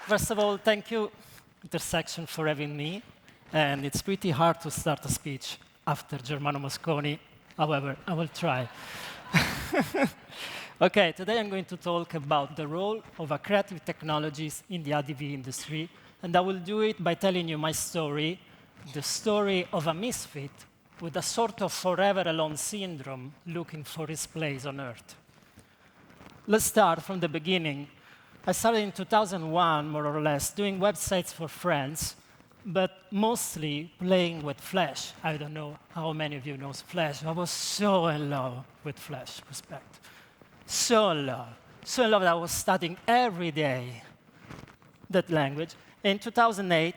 First of all, thank you, Intersection, for having me. And it's pretty hard to start a speech after Germano Mosconi. However, I will try. OK, today I'm going to talk about the role of a creative technologist in the ADV industry. And I will do it by telling you my story, the story of a misfit with a sort of forever alone syndrome looking for his place on Earth. Let's start from the beginning. I started in 2001, more or less, doing websites for friends, but mostly playing with Flash. I don't know how many of you know Flash. I was so in love with Flash, respect. So in love. So in love that I was studying every day that language. In 2008,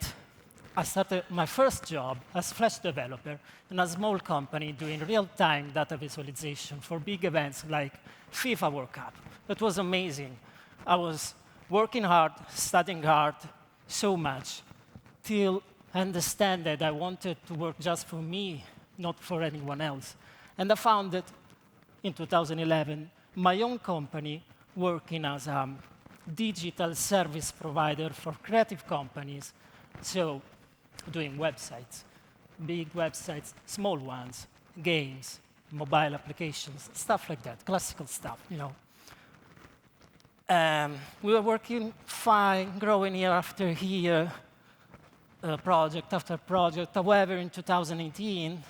I started my first job as Flash developer in a small company doing real-time data visualization for big events like FIFA World Cup. That was amazing. I was working hard, studying hard, so much, till I understand that I wanted to work just for me, not for anyone else. And I founded, in 2011, my own company working as a digital service provider for creative companies, so doing websites, big websites, small ones, games, mobile applications, stuff like that, classical stuff, you know. We were working fine, growing year after year, project after project. However, in 2018,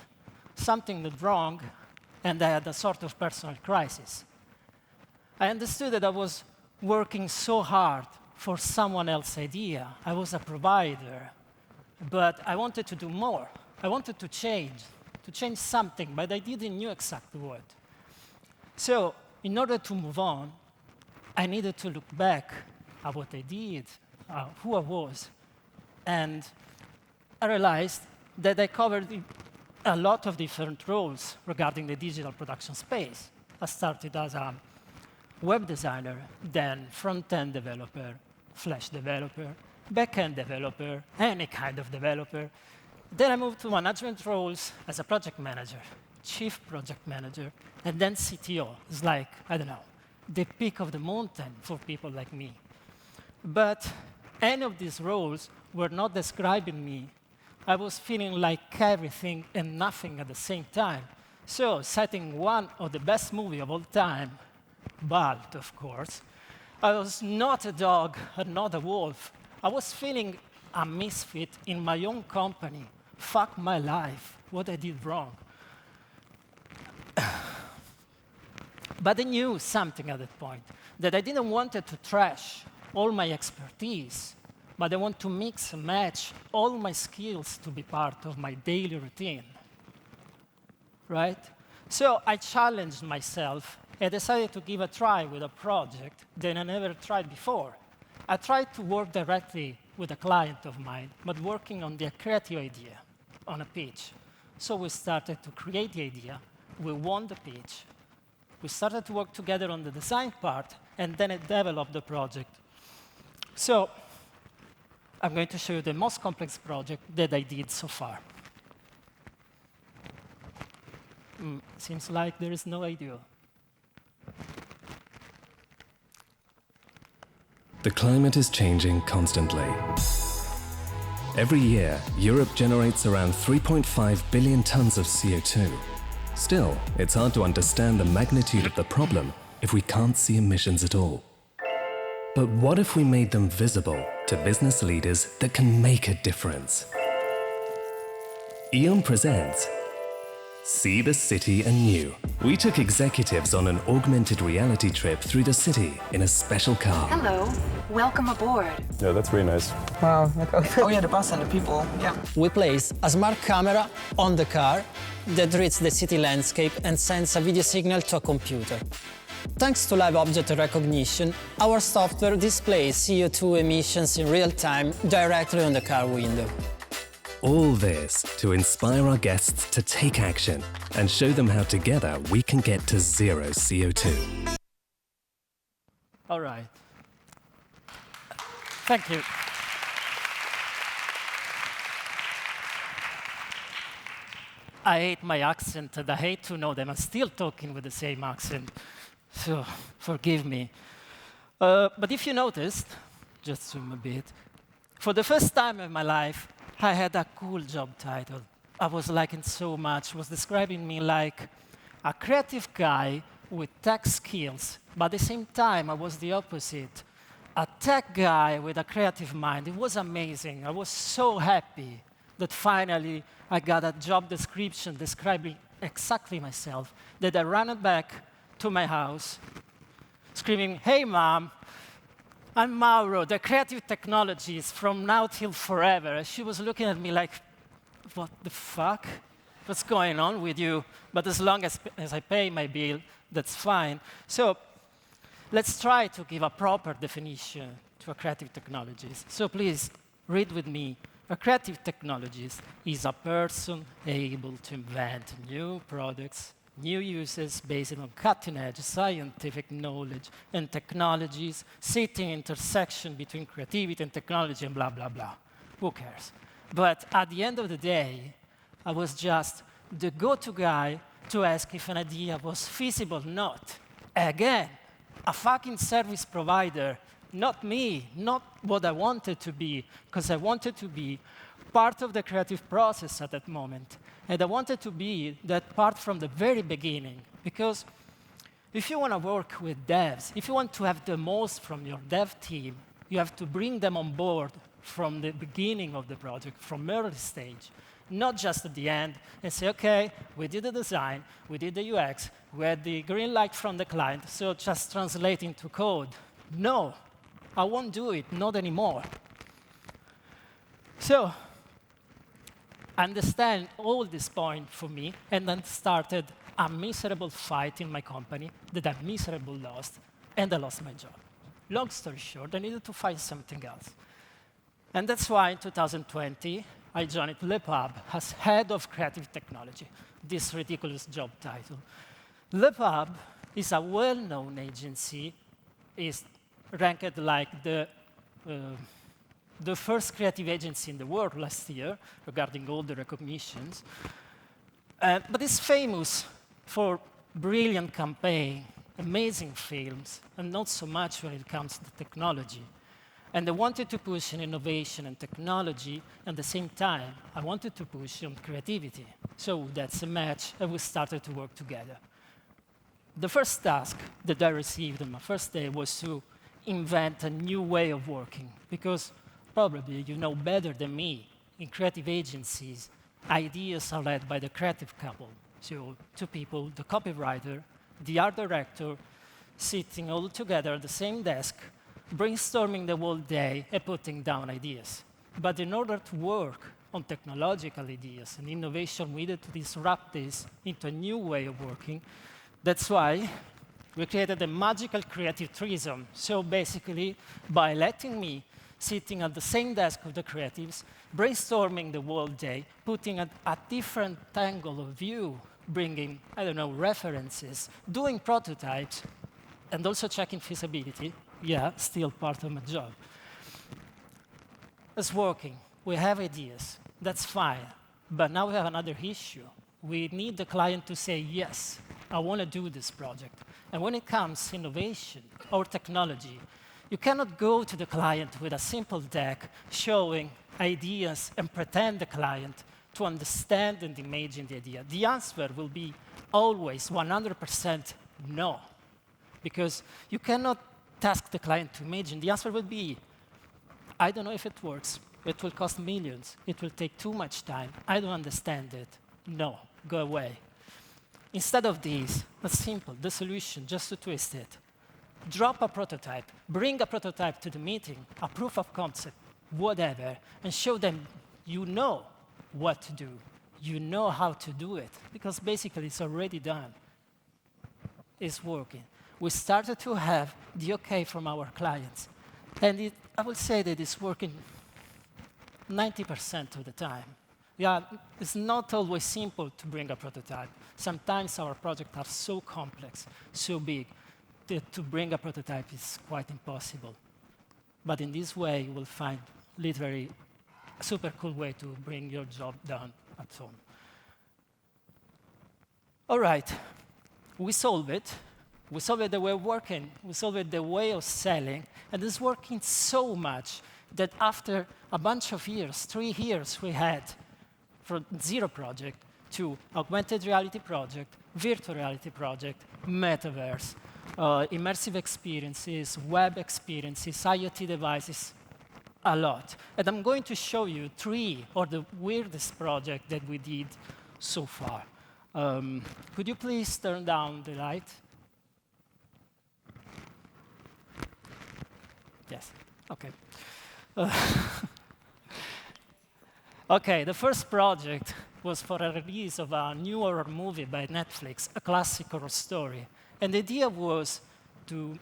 something went wrong, and I had a sort of personal crisis. I understood that I was working so hard for someone else's idea. I was a provider, but I wanted to do more. I wanted to change something, but I didn't know exactly what. So in order to move on, I needed to look back at what I did, who I was. And I realized that I covered a lot of different roles regarding the digital production space. I started as a web designer, then front-end developer, Flash developer, back-end developer, any kind of developer. Then I moved to management roles as a project manager, chief project manager, and then CTO. It's like, I don't know, the peak of the mountain for people like me. But any of these roles were not describing me. I was feeling like everything and nothing at the same time. So, citing one of the best movies of all time, Bald, of course, I was not a dog and not a wolf. I was feeling a misfit in my own company. Fuck my life, what I did wrong. But I knew something at that point, that I didn't want to trash all my expertise, but I want to mix and match all my skills to be part of my daily routine, right? So I challenged myself and decided to give a try with a project that I never tried before. I tried to work directly with a client of mine, but working on the creative idea on a pitch. So we started to create the idea. We won the pitch. We started to work together on the design part, and then I developed the project. So I'm going to show you the most complex project that I did so far. Seems like there is no idea. The climate is changing constantly. Every year, Europe generates around 3.5 billion tons of CO2. Still, it's hard to understand the magnitude of the problem if we can't see emissions at all. But what if we made them visible to business leaders that can make a difference? E.ON presents See the City Anew. We took executives on an augmented reality trip through the city in a special car. Hello, welcome aboard. Yeah, that's really nice. Wow. Oh yeah, the bus and the people. Yeah. We place a smart camera on the car that reads the city landscape and sends a video signal to a computer. Thanks to live object recognition, our software displays CO2 emissions in real time directly on the car window. All this to inspire our guests to take action and show them how together we can get to zero CO2. All right. Thank you. I hate my accent, and I hate to know that I'm still talking with the same accent. So forgive me. But if you noticed, just zoom a bit. For the first time in my life, I had a cool job title. I was liking so much. It was describing me like a creative guy with tech skills, but at the same time, I was the opposite. A tech guy with a creative mind. It was amazing. I was so happy that finally I got a job description describing exactly myself, that I ran it back to my house, screaming, "Hey, Mom, I'm Mauro, the creative technologies from now till forever." She was looking at me like, "What the fuck? What's going on with you?" But as long as I pay my bill, that's fine. So let's try to give a proper definition to a creative technologies. So please, read with me. A creative technologist is a person able to invent new products, new uses based on cutting-edge scientific knowledge and technologies, sitting intersection between creativity and technology and blah, blah, blah. Who cares? But at the end of the day, I was just the go-to guy to ask if an idea was feasible or not. Again, a fucking service provider, not me, not what I wanted to be, because I wanted to be part of the creative process at that moment. And I wanted to be that part from the very beginning, because if you want to work with devs, if you want to have the most from your dev team, you have to bring them on board from the beginning of the project, from early stage, not just at the end and say, OK, we did the design, we did the UX, we had the green light from the client, so just translate into code. No, I won't do it, not anymore. So understand all this point for me, and then started a miserable fight in my company that I miserably lost, and I lost my job. Long story short, I needed to find something else. And that's why in 2020, I joined LePub as head of creative technology, this ridiculous job title. LePub is a well-known agency, is ranked like the first creative agency in the world last year, regarding all the recognitions. But it's famous for brilliant campaign, amazing films, and not so much when it comes to technology. And I wanted to push on innovation and technology, and at the same time, I wanted to push on creativity. So that's a match, and we started to work together. The first task that I received on my first day was to invent a new way of working, because probably you know better than me, in creative agencies, ideas are led by the creative couple. So two people, the copywriter, the art director, sitting all together at the same desk, brainstorming the whole day and putting down ideas. But in order to work on technological ideas and innovation, we needed to disrupt this into a new way of working. That's why we created a magical creative threesome. So basically, by letting me sitting at the same desk of the creatives, brainstorming the whole day, putting a different angle of view, bringing, I don't know, references, doing prototypes, and also checking feasibility. Yeah, still part of my job. It's working. We have ideas. That's fine. But now we have another issue. We need the client to say, yes, I want to do this project. And when it comes to innovation or technology, you cannot go to the client with a simple deck showing ideas and pretend the client to understand and imagine the idea. The answer will be always 100% no. Because you cannot task the client to imagine. The answer will be, I don't know if it works. It will cost millions. It will take too much time. I don't understand it. No, go away. Instead of this, that's simple. The solution, just to twist it. Drop a prototype. Bring a prototype to the meeting, a proof of concept, whatever, and show them you know what to do. You know how to do it. Because basically, it's already done. It's working. We started to have the OK from our clients. And I would say that it's working 90% of the time. Yeah, it's not always simple to bring a prototype. Sometimes our projects are so complex, so big, that to bring a prototype is quite impossible. But in this way, you will find literally a super cool way to bring your job done at home. All right, we solve it. We solved the way of working. We solved the way of selling. And it's working so much that after a bunch of years, 3 years we had, from 0 project to augmented reality project, virtual reality project, metaverse, immersive experiences, web experiences, IoT devices, a lot. And I'm going to show you 3 of the weirdest projects that we did so far. Could you please turn down the light? Yes, OK. OK, the first project was for a release of a new horror movie by Netflix, a classic horror story. And the idea was to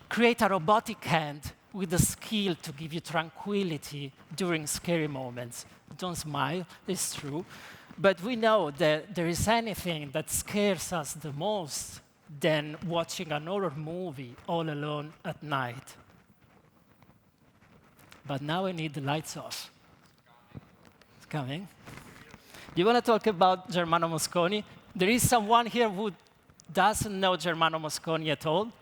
create a robotic hand with the skill to give you tranquility during scary moments. Don't smile, it's true. But we know that there is anything that scares us the most than watching an horror movie all alone at night. But now I need the lights off. It's coming. Do you want to talk about Germano Mosconi? There is someone here who doesn't know Germano Mosconi at all.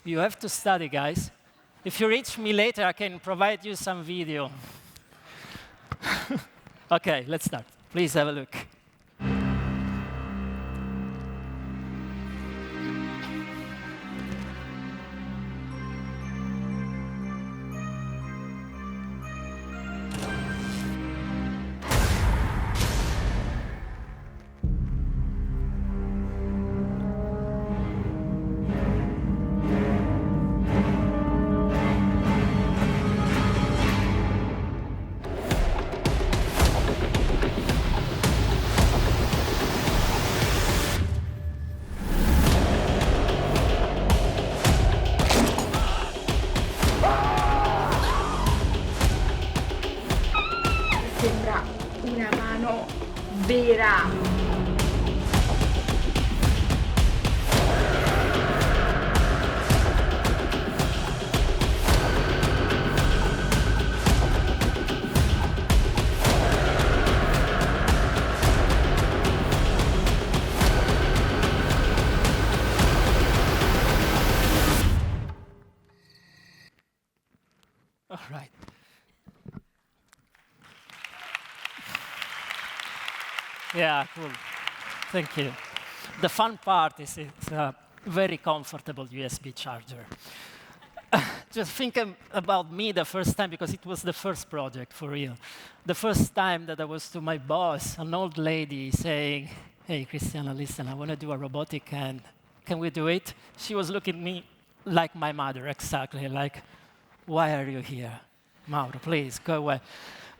You have to study, guys. If you reach me later, I can provide you some video. OK, let's start. Please have a look. Sembra una mano vera. All right. Yeah, cool. Thank you. The fun part is it's a very comfortable USB charger. Just think about me the first time, because it was the first project, for real. The first time that I was to my boss, an old lady, saying, hey, Cristiano, listen, I want to do a robotic hand. Can we do it? She was looking at me like my mother, exactly, like, why are you here? Mauro, please, go away.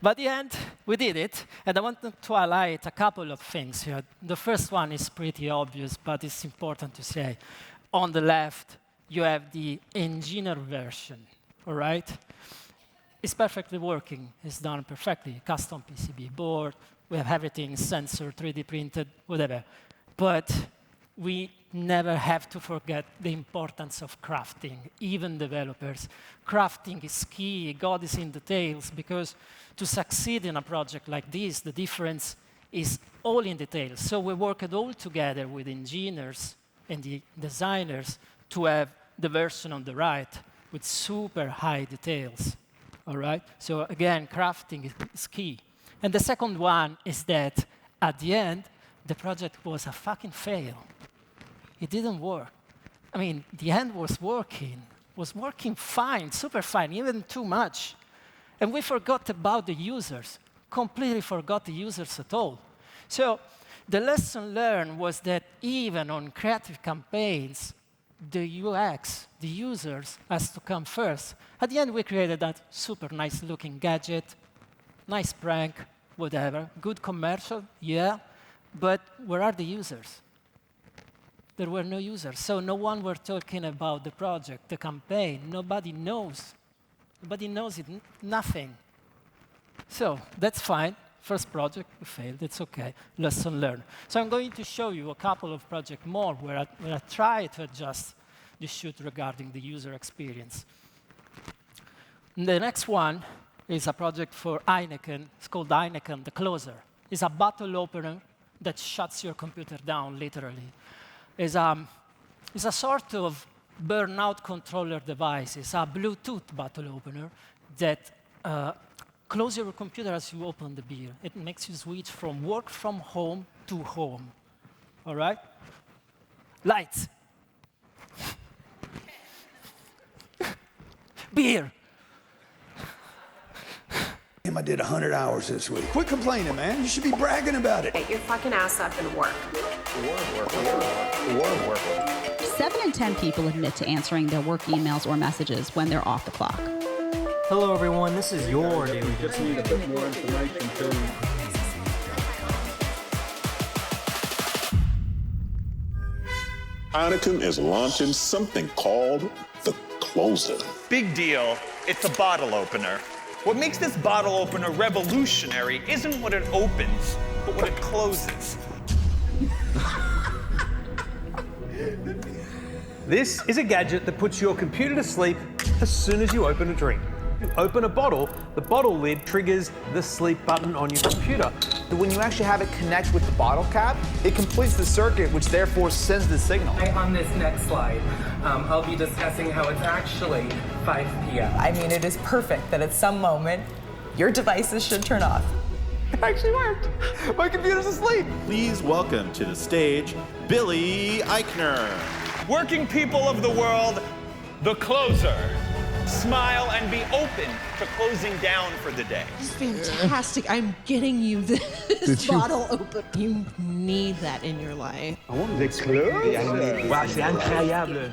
But in the end, we did it, and I want to highlight a couple of things here. The first one is pretty obvious, but it's important to say. On the left, you have the engineer version, all right? It's perfectly working. It's done perfectly. Custom PCB board. We have everything, sensor, 3D printed, whatever. But we never have to forget the importance of crafting, even developers. Crafting is key. God is in details, because to succeed in a project like this, the difference is all in details. So we worked all together with engineers and the designers to have the version on the right with super high details. All right? So again, crafting is key. And the second one is that at the end, the project was a fucking fail. It didn't work. I mean, the end was working fine, super fine, even too much. And we forgot about the users, completely forgot the users at all. So the lesson learned was that even on creative campaigns, the UX, the users, has to come first. At the end, we created that super nice looking gadget, nice prank, whatever, good commercial, yeah, but where are the users? There were no users, so no one were talking about the project, the campaign. Nobody knows. Nobody knows it, nothing. So that's fine. First project, we failed, it's OK. Lesson learned. So I'm going to show you a couple of projects more where I try to adjust the shoot regarding the user experience. The next one is a project for Heineken. It's called Heineken The Closer. It's a bottle opener that shuts your computer down, literally. is a sort of burnout controller device. It's a Bluetooth bottle opener that closes your computer as you open the beer. It makes you switch from work from home to home. All right? Lights. Beer. I did 100 hours this week. Quit complaining, man. You should be bragging about it. Get your fucking ass up and work. 7 in 10 people admit to answering their work emails or messages when they're off the clock. Hello, everyone. This is your daily. Just need a bit more information, too. Heineken is launching something called the Closer. Big deal. It's a bottle opener. What makes this bottle opener revolutionary isn't what it opens, but what it closes. This is a gadget that puts your computer to sleep as soon as you open a drink. You open a bottle, the bottle lid triggers the sleep button on your computer. When you actually have it connect with the bottle cap, it completes the circuit, which therefore sends the signal. On this next slide, I'll be discussing how it's actually 5 p.m. I mean, it is perfect that at some moment, your devices should turn off. It actually worked. My computer's asleep. Please welcome to the stage, Billy Eichner. Working people of the world, the Closer. Smile and be open to closing down for the day. This is fantastic. I'm getting you this bottle open. You need that in your life. I want the Closer. Wow, c'est incroyable.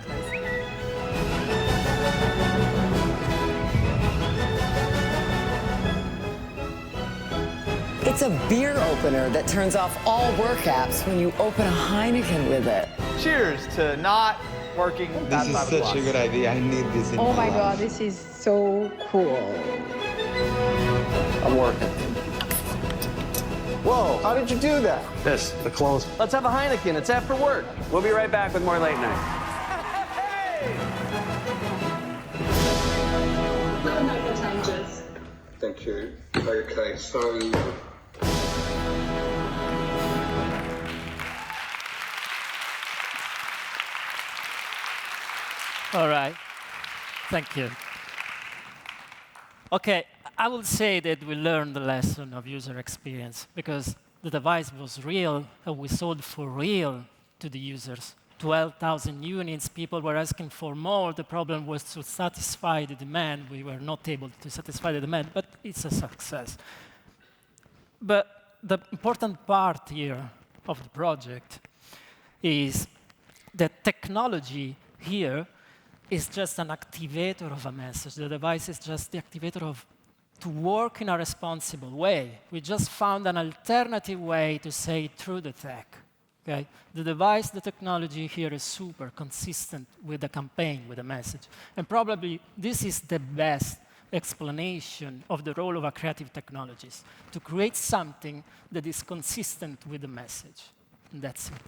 It's a beer opener that turns off all work apps when you open a Heineken with it. Cheers to not working that This is such a good idea. I need this in Oh my life. god, this is so cool. I'm working. Whoa, how did you do that? This, the close. Let's have a Heineken. It's after work. We'll be right back with more late night. Thank you. Okay, so... All right. Thank you. OK, I will say that we learned the lesson of user experience because the device was real and we sold for real to the users. 12,000 units, people were asking for more. The problem was to satisfy the demand. We were not able to satisfy the demand, but it's a success. But the important part here of the project is that technology here is just an activator of a message. The device is just the activator to work in a responsible way. We just found an alternative way to say it through the tech. Okay? The device, the technology here is super consistent with the campaign, with the message. And probably this is the best explanation of the role of a creative technologist, to create something that is consistent with the message. And that's it.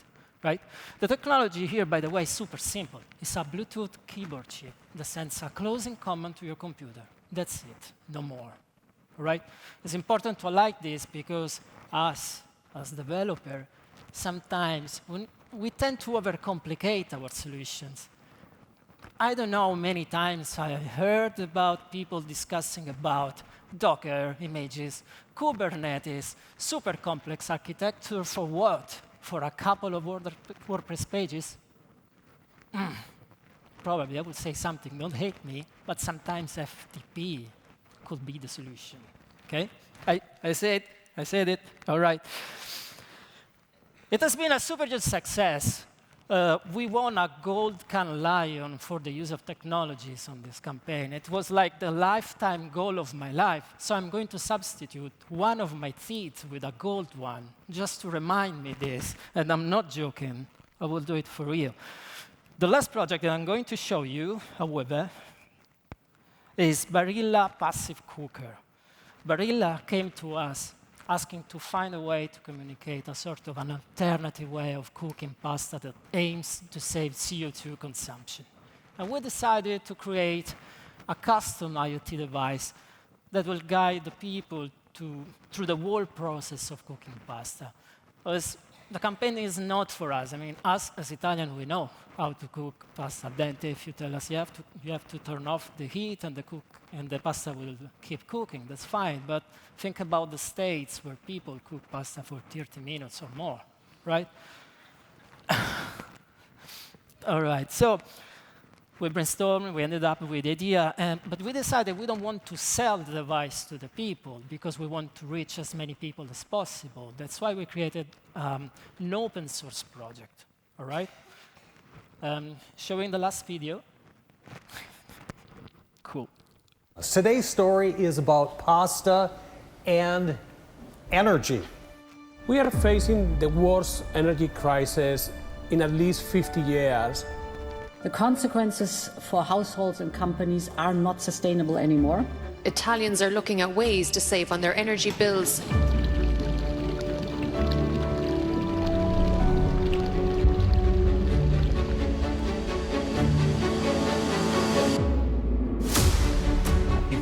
Right? The technology here, by the way, is super simple. It's a Bluetooth keyboard chip that sends a closing command to your computer. That's it, no more. Right? It's important to highlight this because us, as developers, sometimes we tend to overcomplicate our solutions. I don't know how many times I heard about people discussing about Docker images, Kubernetes, super complex architecture for what? For a couple of WordPress pages? Probably I would say something, don't hate me, but sometimes FTP could be the solution. Okay? I said it, all right. It has been a super huge success. We won a Gold Can Lion for the use of technologies on this campaign. It was like the lifetime goal of my life. So I'm going to substitute one of my teeth with a gold one, just to remind me this. And I'm not joking. I will do it for real. The last project that I'm going to show you, however, is Barilla Passive Cooker. Barilla came to us asking to find a way to communicate a sort of an alternative way of cooking pasta that aims to save CO2 consumption. And we decided to create a custom IoT device that will guide the people through the whole process of cooking pasta. It's the campaign is not for us. I mean, us as Italian, we know how to cook pasta al dente. If you tell us you have to turn off the heat and the pasta will keep cooking, that's fine. But think about the States where people cook pasta for 30 minutes or more, right? All right, so we brainstormed, we ended up with the idea, but we decided we don't want to sell the device to the people because we want to reach as many people as possible. That's why we created an open source project, all right? Showing the last video. Cool. Today's story is about pasta and energy. We are facing the worst energy crisis in at least 50 years. The consequences for households and companies are not sustainable anymore. Italians are looking at ways to save on their energy bills.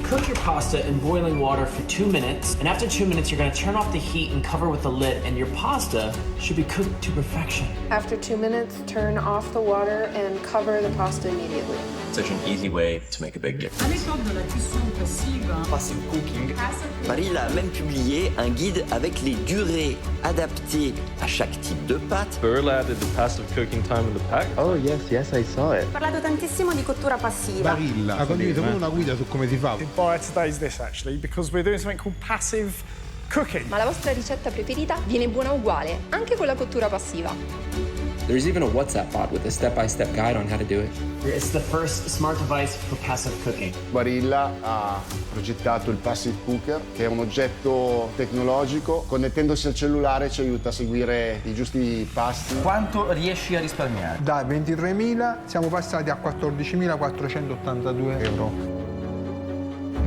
Cook your pasta in boiling water for 2 minutes, and after 2 minutes, you're going to turn off the heat and cover with the lid, and your pasta should be cooked to perfection. After 2 minutes, turn off the water and cover the pasta immediately. Such an easy way to make a big difference. Passive cooking. Barilla a même publié un guide avec les durées adaptées à chaque type de pâte. Barilla added the passive cooking time in the pack. Oh yes, I saw it. Ho parlato tantissimo di cottura passiva. Barilla ha condiviso pure una guida su come si fa. Inspired today's this actually because we're doing something called passive cooking. Ma la vostra ricetta preferita viene buona uguale, anche con la cottura passiva. There's even a WhatsApp bot with a step-by-step guide on how to do it. It's the first smart device for passive cooking. Barilla ha progettato il Passive Cooker, che è un oggetto tecnologico. Connettendosi al cellulare ci aiuta a seguire i giusti pasti. Quanto riesci a risparmiare? Da 23.000 siamo passati a 14.482 euro.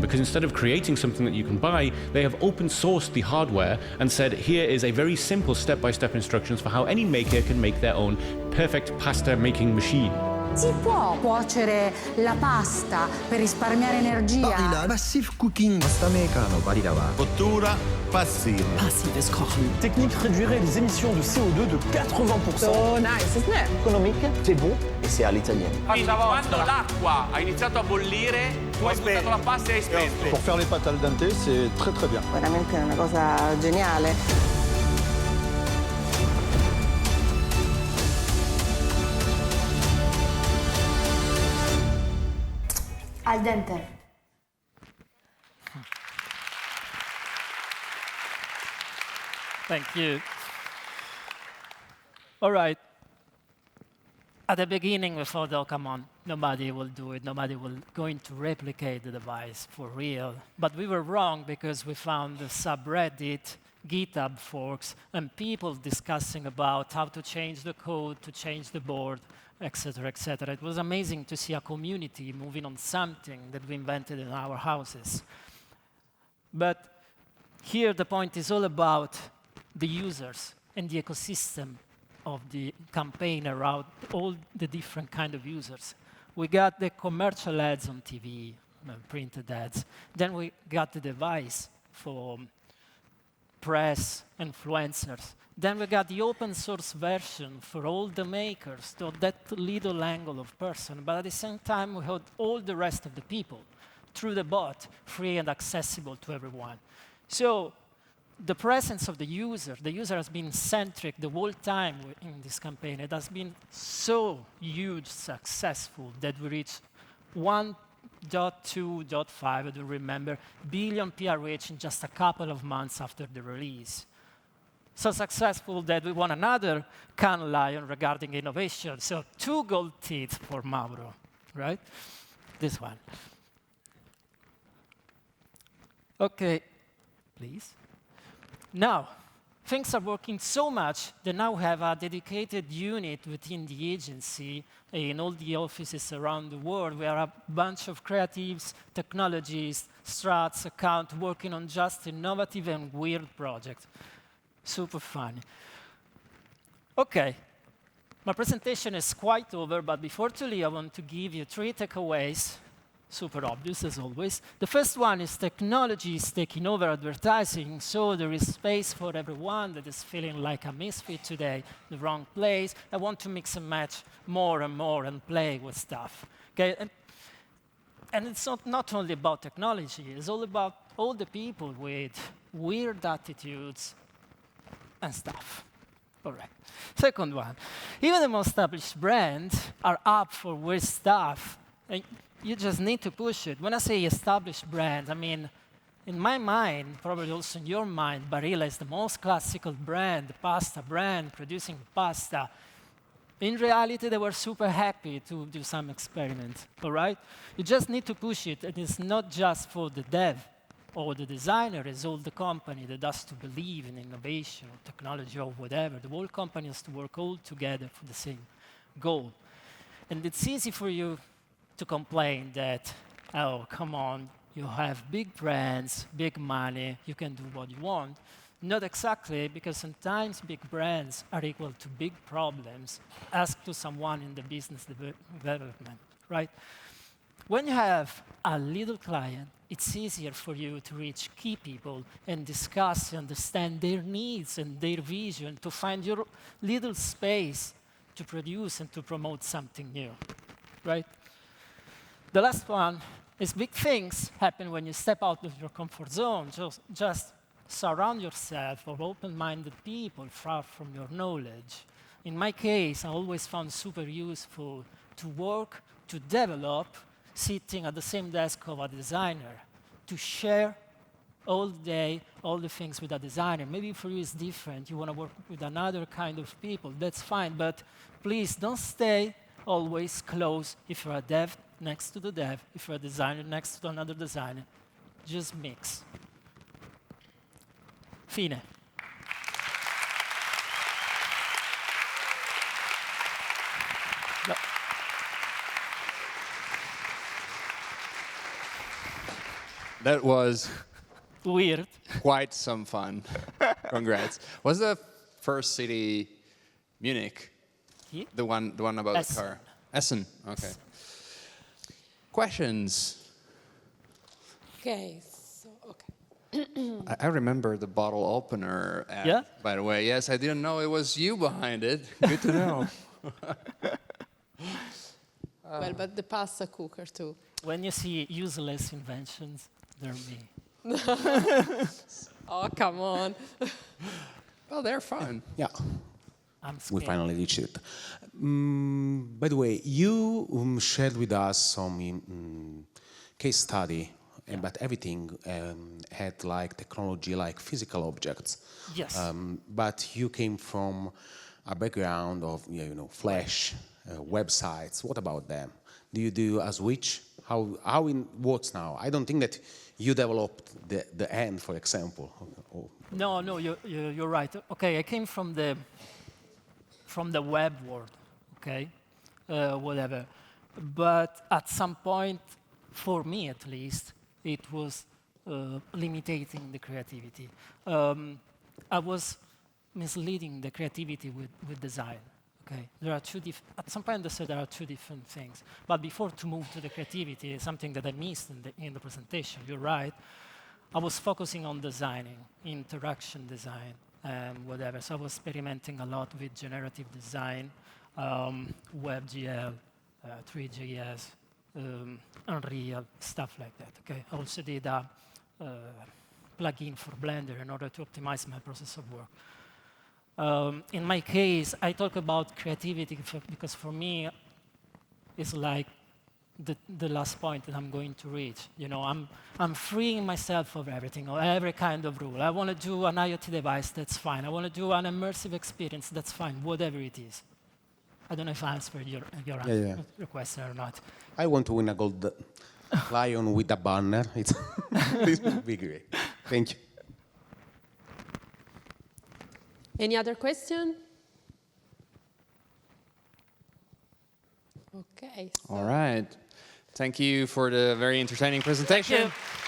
Because instead of creating something that you can buy, they have open sourced the hardware and said, here is a very simple step-by-step instructions for how any maker can make their own perfect pasta making machine. Si può cuocere la pasta per risparmiare energia? Barilla Passive Cooking. Pasta mecano, Barilla va. Cottura passiva. Passives Kochen. Technique réduirait les émissions de CO2 de 80%. So nice, isn't it? Économique, c'est bon. E se all'italiano. Quindi quando l'acqua ha iniziato a bollire, tu hai buttato la pasta e hai spento. Pour faire les pâtes al dente, c'est très très bien. Veramente è una cosa geniale. Al dente. Thank you. All right. At the beginning, we thought, oh, come on, nobody will do it. Nobody will going to replicate the device for real. But we were wrong because we found the subreddit, GitHub forks, and people discussing about how to change the code, to change the board, etc., etc. It was amazing to see a community moving on something that we invented in our houses. But here the point is all about the users and the ecosystem of the campaign around all the different kind of users. We got the commercial ads on TV, printed ads. Then we got the device for press, influencers. Then we got the open source version for all the makers, so that little angle of person. But at the same time, we had all the rest of the people through the bot, free and accessible to everyone. So the presence of the user has been centric the whole time in this campaign. It has been so huge, successful, that we reached 1.2.5, I don't remember, billion PR reach in just a couple of months after the release. So successful that we won another Cannes Lion regarding innovation. So 2 gold teeth for Mauro, right? This one. OK, please. Now, things are working so much that now we have a dedicated unit within the agency in all the offices around the world. We are a bunch of creatives, technologists, strats, account, working on just innovative and weird projects. Super fun. OK, my presentation is quite over, but before to leave, I want to give you 3 takeaways super obvious as always. The first one is technology is taking over advertising, so there is space for everyone that is feeling like a misfit today, the wrong place. I want to mix and match more and more and play with stuff. Okay? And it's not only about technology, it's all about all the people with weird attitudes and stuff. All right. Second one, even the most established brands are up for weird stuff. And you just need to push it. When I say established brands, I mean, in my mind, probably also in your mind, Barilla is the most classical brand, the pasta brand, producing pasta. In reality, they were super happy to do some experiments, all right? You just need to push it, and it's not just for the dev or the designer, it's all the company that has to believe in innovation or technology or whatever. The whole company has to work all together for the same goal. And it's easy for you to complain that, oh, come on, you have big brands, big money, you can do what you want. Not exactly, because sometimes big brands are equal to big problems. Ask to someone in the business development, right? When you have a little client, it's easier for you to reach key people and discuss and understand their needs and their vision, to find your little space to produce and to promote something new, right? The last one is big things happen when you step out of your comfort zone. Just surround yourself of open-minded people far from your knowledge. In my case, I always found super useful to work, to develop, sitting at the same desk of a designer, to share all day all the things with a designer. Maybe for you it's different. You want to work with another kind of people. That's fine. But please don't stay always close. If you're a dev, next to the dev. If you're a designer, next to another designer. Just mix. Fine. No. That was weird. Quite some fun. Congrats. Was the first city Munich? Yeah. The one about Essen. the car. Essen. Okay. Questions? Okay. So okay. I remember the bottle opener ad, yeah? By the way. Yes, I didn't know it was you behind it. Good to know. Well, but the pasta cooker too. When you see useless inventions, they're me. Oh, come on. Well, they're fun. Yeah. I'm scared. We finally reached it. By the way, you shared with us some case study, but everything had like technology, like physical objects. Yes. But you came from a background of Flash, websites. What about them? Do you do a switch? How in what's now? I don't think that you developed the end, for example. No, you're right. Okay, I came from the web world, okay, whatever. But at some point, for me at least, it was limiting the creativity. I was misleading the creativity with design. Okay, there are at some point I said there are two different things. But before to move to the creativity, something that I missed in the presentation, you're right, I was focusing on designing, interaction design, whatever. So I was experimenting a lot with generative design, WebGL, 3JS, Unreal, stuff like that. Okay, I also did a plugin for Blender in order to optimize my process of work. In my case, I talk about creativity because for me, it's like the last point that I'm going to reach. I'm freeing myself of everything, or every kind of rule. I want to do an IoT device, that's fine. I want to do an immersive experience, that's fine, whatever it is. I don't know if I answered your question or not. I want to win a gold lion with a banner. This would be great. Thank you. Any other question? Okay. All right. Thank you for the very entertaining presentation. Thank you.